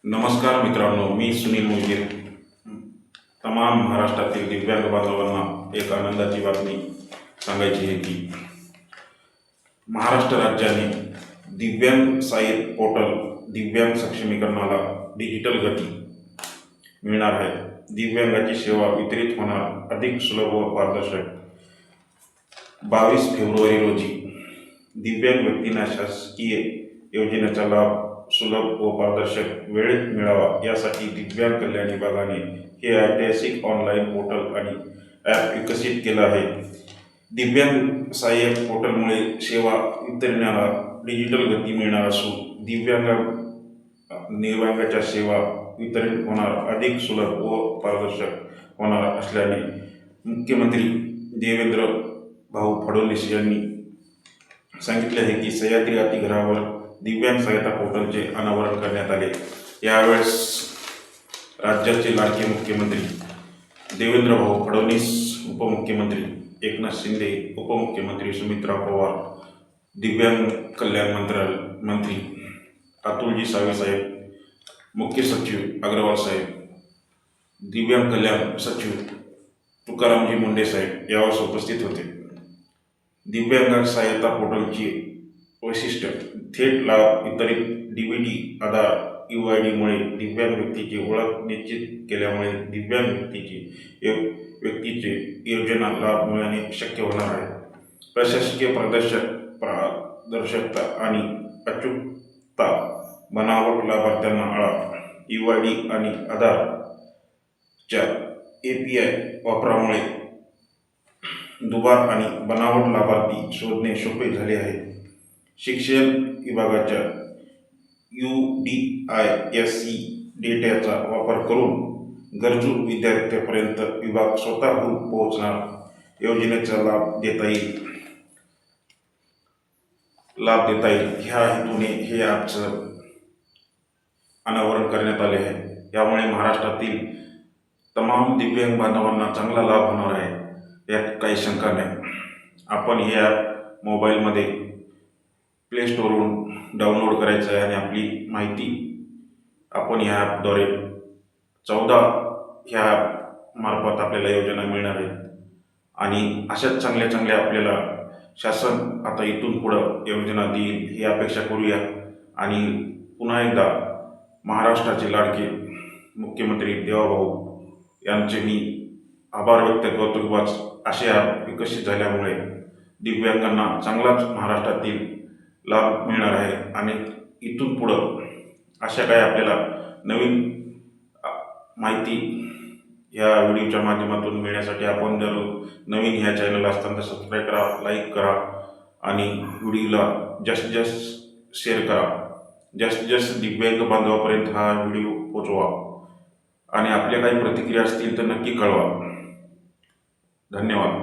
नमस्कार मित्रांनो, मी सुनील मुलगीर. तमाम महाराष्ट्रातील दिव्यांग बांधवांना एक आनंदाची बातमी सांगायची आहे की महाराष्ट्र राज्याने दिव्यांग सहाय्यक पोर्टल दिव्यांग सक्षमीकरणाला डिजिटल गती मिळणार आहे. दिव्यांगाची सेवा वितरित होणार अधिक सुलभ व पारदर्शक. 22 फेब्रुवारी रोजी दिव्यांग व्यक्तींना शासकीय योजनेचा लाभ सुलभ व पारदर्शक वेळेत मिळावा यासाठी दिव्यांग कल्याण विभागाने हे ऐतिहासिक ऑनलाईन पोर्टल आणि ॲप विकसित केलं आहे. दिव्यांग सहाय्यक पोर्टलमुळे सेवा वितरणाला डिजिटल गती मिळणार असून दिव्यांगाच्या सेवा वितरण होणार अधिक सुलभ व पारदर्शक होणार असल्याने मुख्यमंत्री देवेंद्र भाऊ फडणवीस यांनी सांगितले आहे की सह्याद्री अतिथीगृहावर दिव्यांग सहायता पोर्टलचे अनावरण करण्यात आले. यावेळेस राज्याचे लाडके मुख्यमंत्री देवेंद्र भाऊ फडणवीस, उपमुख्यमंत्री एकनाथ शिंदे, उपमुख्यमंत्री सुमित्रा पवार, दिव्यांग कल्याण मंत्री अतुलजी सावे साहेब, मुख्य सचिव अग्रवाल साहेब, दिव्यांग कल्याण सचिव तुकारामजी मुंडे साहेब यावर उपस्थित होते. दिव्यांग सहायता पोर्टलची वैशिष्ट्य थेट लाभ वितरित DVD आधार UID मुळे दिव्यांग व्यक्तीची ओळख निश्चित केल्यामुळे दिव्यांग व्यक्तीचे योजना लाभ मिळणे शक्य होणार आहे. प्रशासकीय पारदर्शकता आणि अचूकता, बनावट लाभार्थ्यांना आळा. UID आणि आधारच्या API वापरामुळे दुबार आणि बनावट लाभार्थी शोधणे सोपे झाले आहे. शिक्षण विभागाच्या UDISE डेटाचा वापर करून गरजू विद्यार्थ्यांपर्यंत विभाग स्वतःहून पोहोचणार योजनेचा लाभ देता येईल. ह्या हेतूने हे ॲपचं अनावरण करण्यात आले आहे. यामुळे महाराष्ट्रातील तमाम दिव्यांग बांधवांना चांगला लाभ होणार आहे, यात काही शंका नाही. आपण हे ॲप मोबाईलमध्ये प्ले स्टोअरवरून डाउनलोड करायचं आहे आणि आपली माहिती आपण ह्या ॲपद्वारे 14 ह्या ॲपमार्फत आपल्याला योजना मिळणार आहेत. आणि अशाच चांगल्या आपल्याला शासन आता इथून पुढं योजना देईल ही अपेक्षा करूया. आणि पुन्हा एकदा महाराष्ट्राचे लाडके मुख्यमंत्री देवाभाऊ यांचे मी आभार व्यक्त करतो की असे ॲप विकसित झाल्यामुळे दिव्यांगांना चांगलाच महाराष्ट्रातील लाभ मिळणार आहे. आणि इथून पुढं अशा काही आपल्याला नवीन माहिती या व्हिडिओच्या माध्यमातून मिळण्यासाठी आपण जर नवीन ह्या चॅनल असताना सबस्क्राईब करा, लाईक करा आणि व्हिडिओला जास्तीत जास्त शेअर करा. जास्तीत जास्त दिव्यांग बांधवापर्यंत हा व्हिडिओ पोचवा आणि आपल्या काही प्रतिक्रिया असतील तर नक्की कळवा. धन्यवाद.